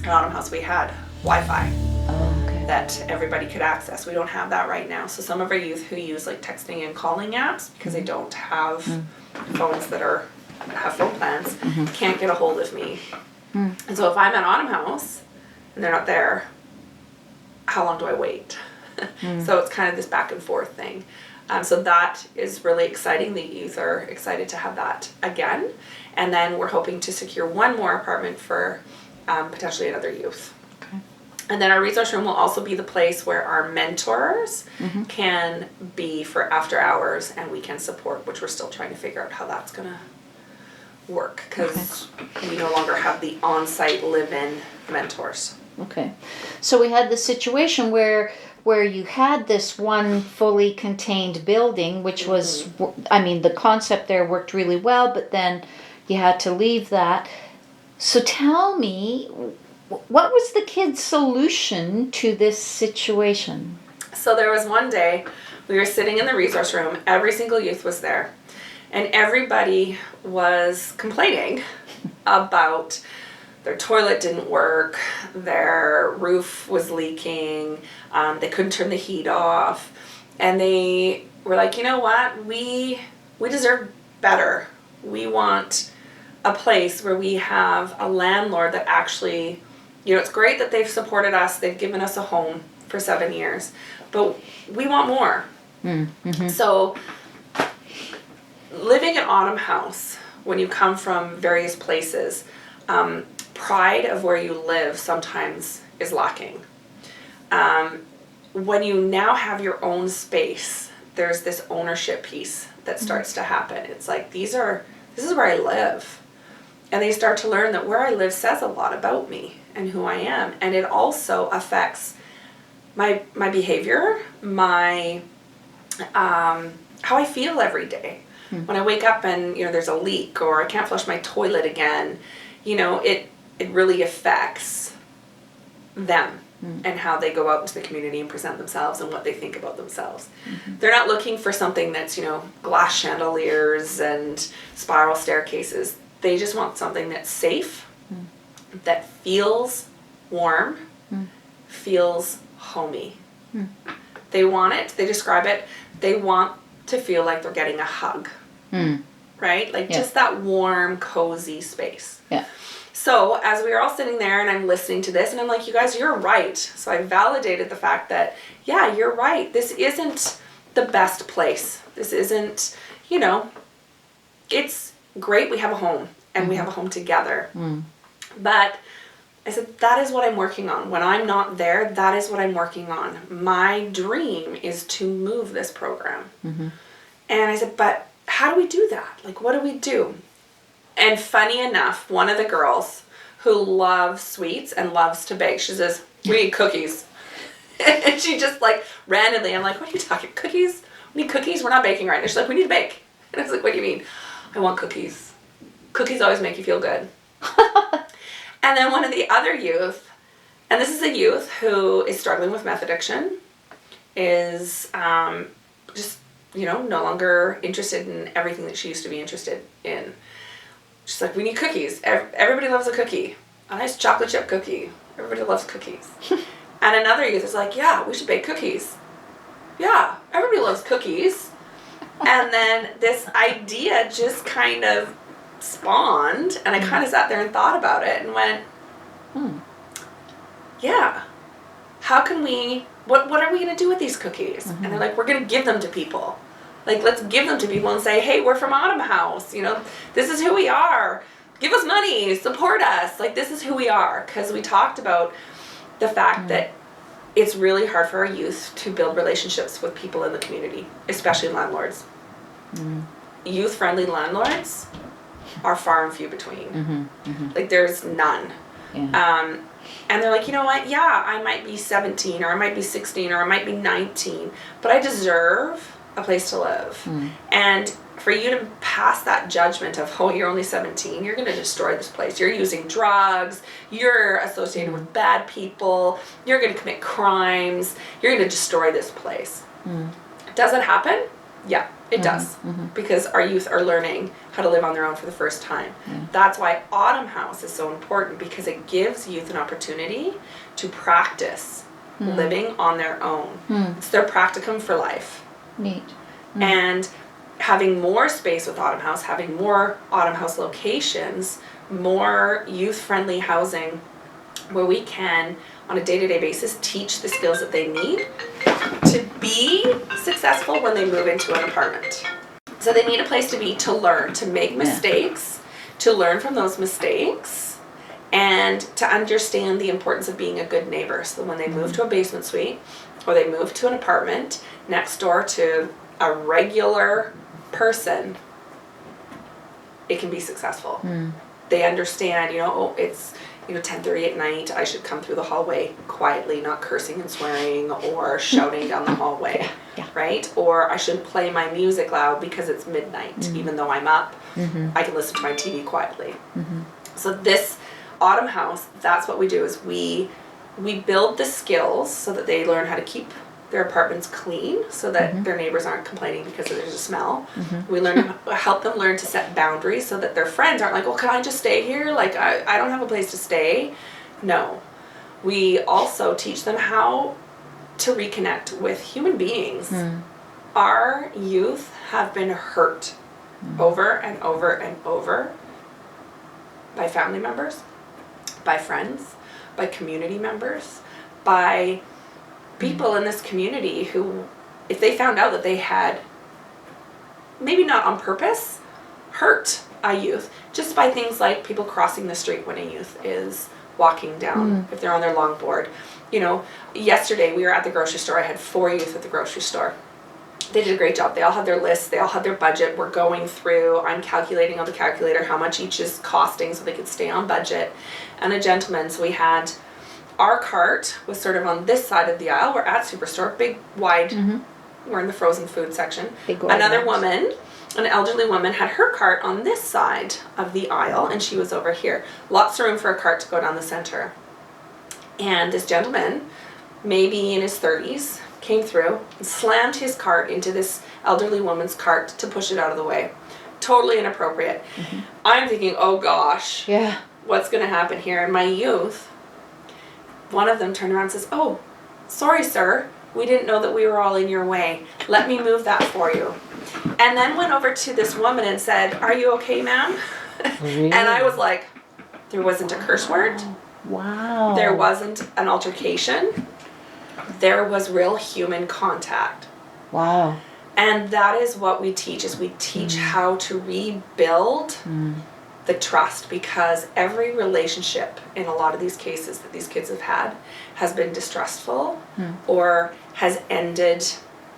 at Autumn House we had Wi-Fi Oh, okay. that everybody could access. We don't have that right now. So some of our youth who use like texting and calling apps because they don't have phones that have phone plans can't get a hold of me. And so if I'm at Autumn House and they're not there, how long do I wait? So it's kind of this back and forth thing. So that is really exciting. The youth are excited to have that again. And then we're hoping to secure one more apartment for potentially another youth. Okay. And then our resource room will also be the place where our mentors can be for after hours and weekend support, which we're still trying to figure out how that's going to work because we no longer have the on-site live-in mentors. Okay. So we had the situation where you had this one fully contained building, which was, I mean, the concept there worked really well, but then you had to leave that. So tell me, what was the kids' solution to this situation? So there was one day we were sitting in the resource room, every single youth was there, and everybody was complaining about their toilet didn't work, their roof was leaking, they couldn't turn the heat off, and they were like, you know what, we deserve better. We want a place where we have a landlord that actually, you know, it's great that they've supported us, they've given us a home for 7 years, but we want more. So living at Autumn House, when you come from various places, pride of where you live sometimes is lacking. When you now have your own space, there's this ownership piece that starts to happen. It's like, this is where I live. And they start to learn that where I live says a lot about me and who I am. And it also affects my behavior, my how I feel every day. When I wake up and, you know, there's a leak or I can't flush my toilet again, you know, it really affects them and how they go out into the community and present themselves and what they think about themselves. They're not looking for something that's, you know, glass chandeliers and spiral staircases. They just want something that's safe, that feels warm, feels homey. They want it, they describe it, they want to feel like they're getting a hug. Right? Like just that warm, cozy space. Yeah. So as we were all sitting there and I'm listening to this and I'm like, you guys, you're right. So I validated the fact that, yeah, you're right. This isn't the best place. This isn't, you know, it's great we have a home and we have a home together. But I said, that is what I'm working on. When I'm not there, that is what I'm working on. My dream is to move this program. And I said, but how do we do that? Like, what do we do? And funny enough, one of the girls who loves sweets and loves to bake, she says, we need cookies. And she just like randomly, I'm like, what are you talking, cookies? We need cookies? We're not baking right now. She's like, we need to bake. And I was like, what do you mean? I want cookies. Cookies always make you feel good. And then one of the other youth, and this is a youth who is struggling with meth addiction, is just, you know, no longer interested in everything that she used to be interested in. She's like, we need cookies. Everybody loves a cookie. A nice chocolate chip cookie. Everybody loves cookies. And another youth is like, yeah, we should bake cookies. Yeah, everybody loves cookies. And then this idea just kind of spawned, and I kind of sat there and thought about it and went, yeah, how can we, what are we going to do with these cookies? And they're like, we're going to give them to people. Like, let's give them to people and say, hey, we're from Autumn House, you know, this is who we are. Give us money, support us. Like, this is who we are. Because we talked about the fact that it's really hard for our youth to build relationships with people in the community, especially landlords. Youth-friendly landlords are far and few between. Like, there's none. And they're like, you know what, yeah, I might be 17 or I might be 16 or I might be 19, but I deserve a place to live. And for you to pass that judgment of, oh, you're only 17, you're going to destroy this place. You're using drugs, you're associated with bad people, you're going to commit crimes, you're going to destroy this place. Does it happen? Yeah, it does. Because our youth are learning how to live on their own for the first time. That's why Autumn House is so important, because it gives youth an opportunity to practice living on their own. It's their practicum for life. Neat. And having more space with Autumn House, having more Autumn House locations, more youth-friendly housing where we can, on a day-to-day basis, teach the skills that they need to be successful when they move into an apartment. So they need a place to be, to learn, to make mistakes, to learn from those mistakes, and to understand the importance of being a good neighbor. So when they move to a basement suite, or they move to an apartment next door to a regular person, it can be successful. They understand, it's 10:30 at night, I should come through the hallway quietly, not cursing and swearing or shouting down the hallway, right? Or I shouldn't play my music loud because it's midnight, even though I'm up. I can listen to my TV quietly. So this Autumn House, that's what we do, is we build the skills so that they learn how to keep their apartments clean, so that their neighbors aren't complaining because there's a smell. We help them learn to set boundaries so that their friends aren't like, well, can I just stay here? Like, I don't have a place to stay. No. We also teach them how to reconnect with human beings. Our youth have been hurt over and over and over by family members, by friends, by community members, by people in this community who, if they found out that they had, maybe not on purpose, hurt a youth, just by things like people crossing the street when a youth is walking down, if they're on their longboard. Yesterday we were at the grocery store. I had 4 youth at the grocery store. They did a great job. They all had their lists. They all had their budget. We're going through, I'm calculating on the calculator how much each is costing so they could stay on budget. And a gentleman, so we had, our cart was sort of on this side of the aisle. We're at Superstore, big, wide, we're in the frozen food section. Another woman, an elderly woman, had her cart on this side of the aisle, and she was over here. Lots of room for a cart to go down the center. And this gentleman, maybe in his 30s, came through and slammed his cart into this elderly woman's cart to push it out of the way. Totally inappropriate. I'm thinking, oh gosh, what's going to happen here? And my youth, one of them turned around and says, oh, sorry, sir. We didn't know that we were all in your way. Let me move that for you. And then went over to this woman and said, are you okay, ma'am? Really? And I was like, there wasn't a curse word. Wow. There wasn't an altercation. There was real human contact. Wow. And that is what we teach, is we teach how to rebuild the trust, because every relationship in a lot of these cases that these kids have had has been distrustful or has ended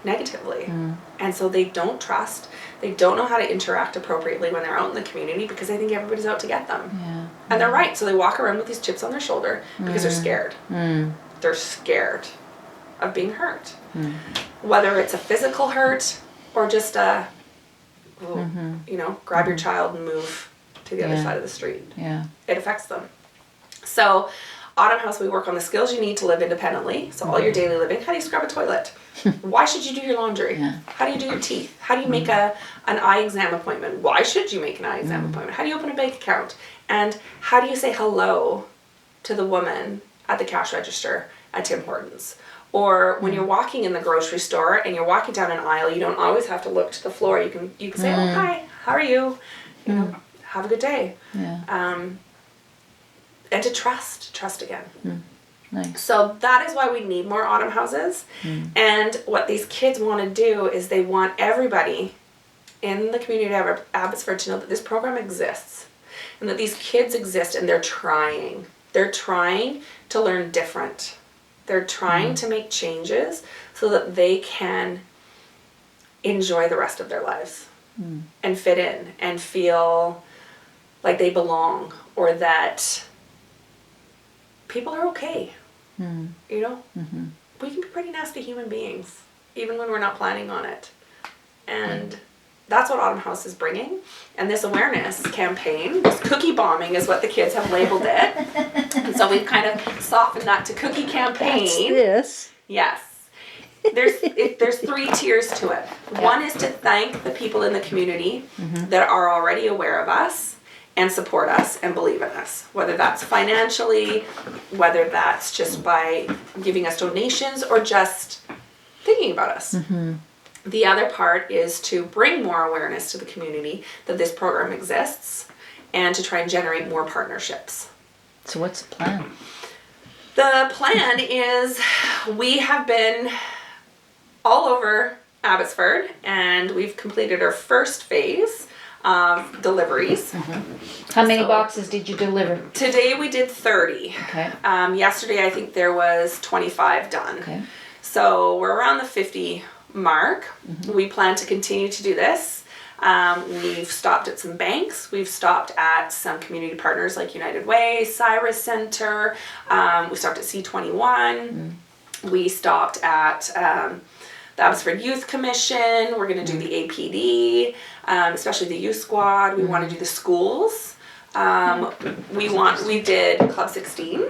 negatively. And so they don't trust. They don't know how to interact appropriately when they're out in the community, because they think everybody's out to get them. And they're right. So they walk around with these chips on their shoulder because they're scared. They're scared of being hurt. Whether it's a physical hurt or just a, grab your child and move to the other side of the street. It affects them. So Autumn House, we work on the skills you need to live independently. So all your daily living. How do you scrub a toilet? Why should you do your laundry? How do you do your teeth? How do you make an eye exam appointment? Why should you make an eye exam appointment? How do you open a bank account? And how do you say hello to the woman at the cash register at Tim Hortons? Or when you're walking in the grocery store and you're walking down an aisle, you don't always have to look to the floor. You can say, oh, hi, how are you? Have a good day. And to trust again. Nice. So that is why we need more Autumn Houses. And what these kids want to do is they want everybody in the community of Abbotsford to know that this program exists and that these kids exist, and they're trying. They're trying to learn different. They're trying to make changes so that they can enjoy the rest of their lives and fit in and feel like they belong, or that people are okay. We can be pretty nasty human beings, even when we're not planning on it. And that's what Autumn House is bringing. And this awareness campaign, this cookie bombing is what the kids have labeled it. And so we've kind of softened that to cookie campaign. That's this. Yes. there's three tiers to it. Yeah. One is to thank the people in the community that are already aware of us and support us and believe in us, whether that's financially, whether that's just by giving us donations or just thinking about us. The other part is to bring more awareness to the community that this program exists and to try and generate more partnerships. So what's the plan? The plan is we have been all over Abbotsford and we've completed our first phase of deliveries. How many So- boxes did you deliver? Today we did 30. Okay. Yesterday I think there was 25 done. Okay. So we're around the 50 mark. We plan to continue to do this. We've stopped at some banks. We've stopped at some community partners like United Way, Cyrus Center. We stopped at C21. We stopped at the Abbotsford Youth Commission. We're going to do the APD, especially the youth squad. We want to do the schools. We did Club 16,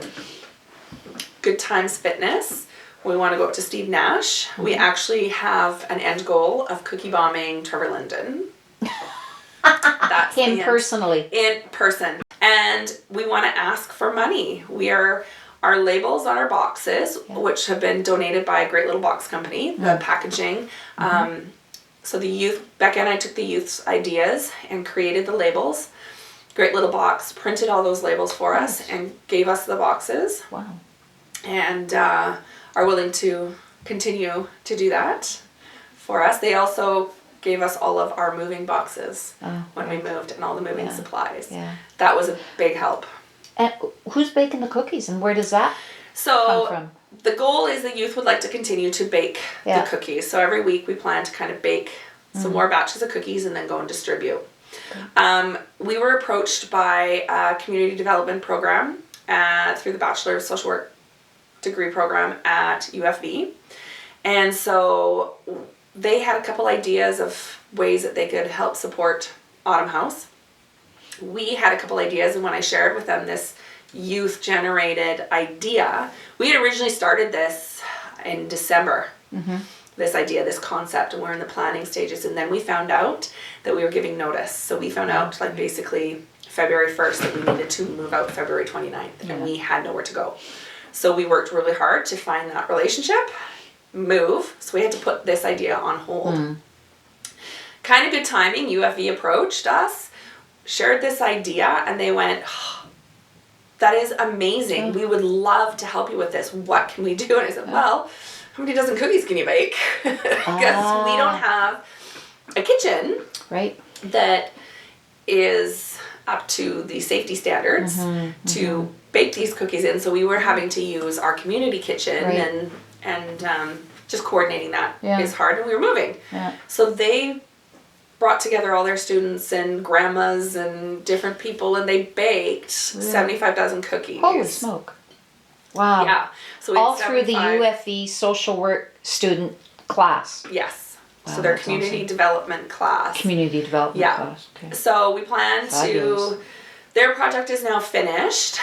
Good Times Fitness. We want to go up to Steve Nash. We actually have an end goal of cookie bombing Trevor Linden. That's the Him end. personally. In person. And we want to ask for money. Our labels on our boxes, which have been donated by a Great Little Box Company, the packaging. So the youth, Becca and I took the youth's ideas and created the labels. Great Little Box printed all those labels for us and gave us the boxes. Wow. And are willing to continue to do that for us. They also gave us all of our moving boxes when we moved and all the moving supplies. Yeah. That was a big help. And who's baking the cookies and where does that So come from? the goal is the youth would like to continue to bake Yeah. the cookies. So every week we plan to kind of bake some more batches of cookies and then go and distribute. We were approached by a community development program through the Bachelor of Social Work degree program at UFV. And so they had a couple ideas of ways that they could help support Autumn House. We had a couple ideas, and when I shared with them this youth generated idea, we had originally started this in December. This idea, this concept, and we're in the planning stages, and then we found out that we were giving notice. So we found out like basically February 1st that we needed to move out February 29th, and we had nowhere to go. So we worked really hard to find that relationship, move. So we had to put this idea on hold. Kind of good timing. UFV approached us, shared this idea, and they went, oh, that is amazing. We would love to help you with this. What can we do? And I said, well, how many dozen cookies can you bake? Because we don't have a kitchen Right. that is up to the safety standards to bake these cookies in. So we were having to use our community kitchen Right. and just coordinating that is Yeah. hard, and we were moving. Yeah. So they brought together all their students and grandmas and different people, and they baked 75 dozen cookies. Holy smoke. Wow. Yeah. So we had All through the 75 UFE social work student class. Yes. Wow, So their that's community awesome. development class. Community development Yeah. class. Okay. So we plan Fabulous. to, their project is now finished.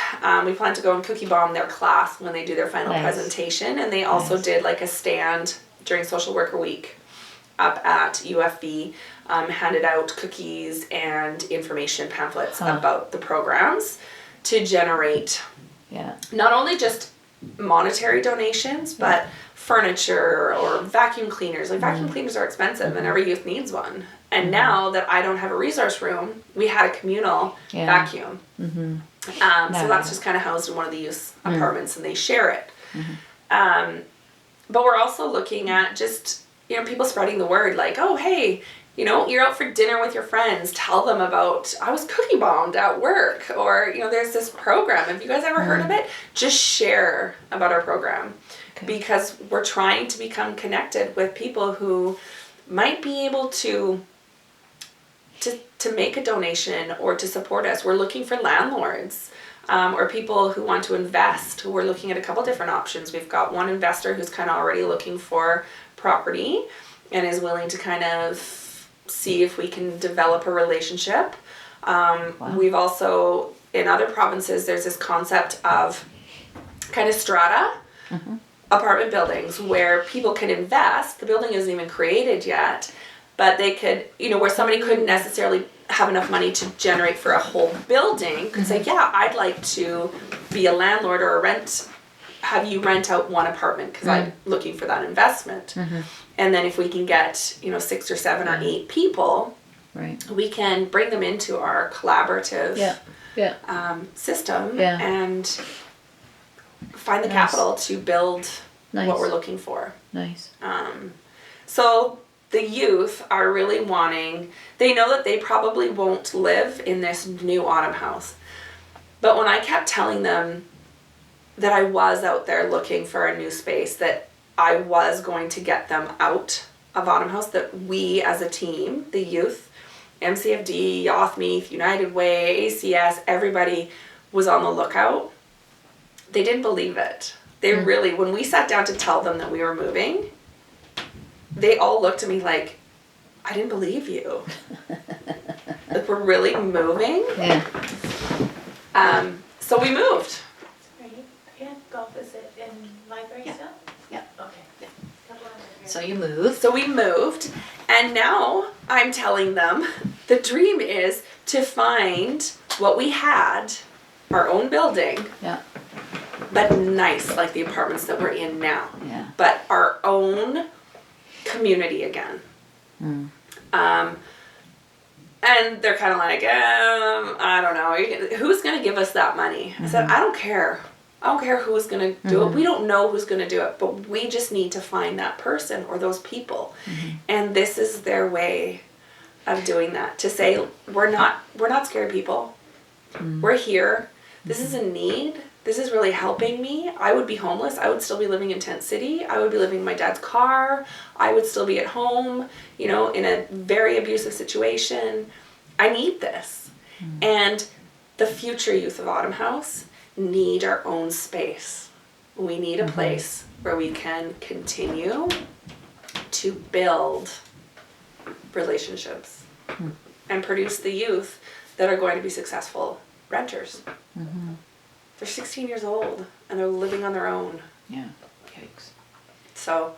We plan to go and cookie bomb their class when they do their final Nice. presentation. And they also did like a stand during Social Worker Week up at UFB, handed out cookies and information pamphlets about the programs to generate Yeah. not only just monetary donations, but furniture or vacuum cleaners. Like vacuum cleaners are expensive and every youth needs one. And now that I don't have a resource room, we had a communal vacuum. So that's just kind of housed in one of the youth apartments and they share it. But we're also looking at just, people spreading the word like, oh, hey, you're out for dinner with your friends. Tell them about, I was cookie bombed at work. Or, there's this program. Have you guys ever heard of it? Just share about our program. Okay. Because we're trying to become connected with people who might be able to make a donation or to support us. We're looking for landlords or people who want to invest. We're looking at a couple different options. We've got one investor who's kind of already looking for property and is willing to kind of see if we can develop a relationship. We've also, in other provinces, there's this concept of kind of strata apartment buildings where people can invest. The building isn't even created yet, but they could, where somebody couldn't necessarily have enough money to generate for a whole building, could say, yeah, I'd like to be a landlord or have you rent out one apartment because I'm looking for that investment. And then if we can get, 6 or 7 or 8 people, Right. we can bring them into our collaborative system and find the capital to build what we're looking for. Nice. So the youth are really wanting, they know that they probably won't live in this new Autumn House. But when I kept telling them that I was out there looking for a new space, that I was going to get them out of Autumn House, that we as a team, the youth, MCFD, Yothmeath, United Way, ACS, everybody was on the lookout. They didn't believe it. They really, when we sat down to tell them that we were moving, they all looked at me like, I didn't believe you. Like, we're really moving? Yeah. So we moved. Golf is it in library still? Yeah. Okay. So you moved. So we moved, and now I'm telling them the dream is to find what we had, our own building, Yeah. but nice, like the apartments that we're in now. Yeah. But our own community again. And they're kind of like, I don't know, who's going to give us that money? I said, I don't care. I don't care who's going to do it. We don't know who's going to do it, but we just need to find that person or those people. And this is their way of doing that, to say, we're not scared people. We're here. This is a need. This is really helping me. I would be homeless. I would still be living in Tent City. I would be living in my dad's car. I would still be at home, in a very abusive situation. I need this. And the future youth of Autumn House need our own space. We need a place where we can continue to build relationships and produce the youth that are going to be successful renters. They're 16 years old and they're living on their own. Yeah. Yikes. So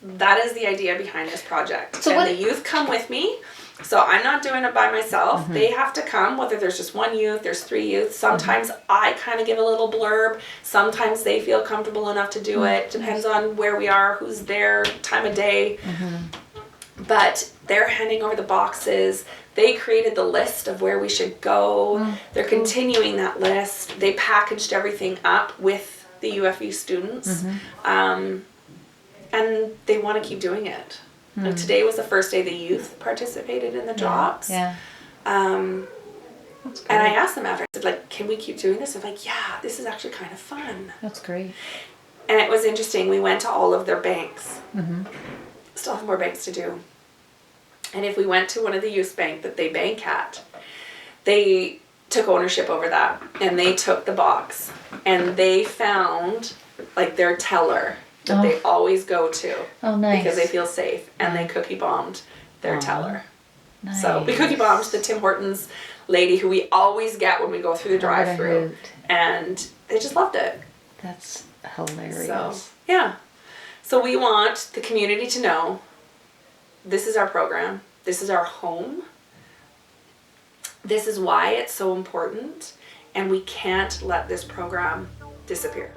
that is the idea behind this project. So and what- the youth come with me. So I'm not doing it by myself. They have to come, whether there's just one youth, there's 3 youth. Sometimes I kind of give a little blurb. Sometimes they feel comfortable enough to do it. Depends on where we are, who's there, time of day. But they're handing over the boxes. They created the list of where we should go. They're continuing that list. They packaged everything up with the UFU students. And they want to keep doing it. Like, today was the first day the youth participated in the drops. Yeah. And That's great. I asked them after, I said, like, can we keep doing this? They're like, yeah, this is actually kind of fun. That's great. And it was interesting. We went to all of their banks. Still have more banks to do. And if we went to one of the youth bank that they bank at, they took ownership over that. And they took the box. And they found, like, their teller that they always go to. Oh, nice. Because they feel safe. And they cookie bombed their teller. Nice. So we cookie bombed the Tim Hortons lady who we always get when we go through the What a drive-through. hoot. And they just loved it. That's hilarious. So, yeah. So we want the community to know this is our program. This is our home. This is why it's so important. And we can't let this program disappear.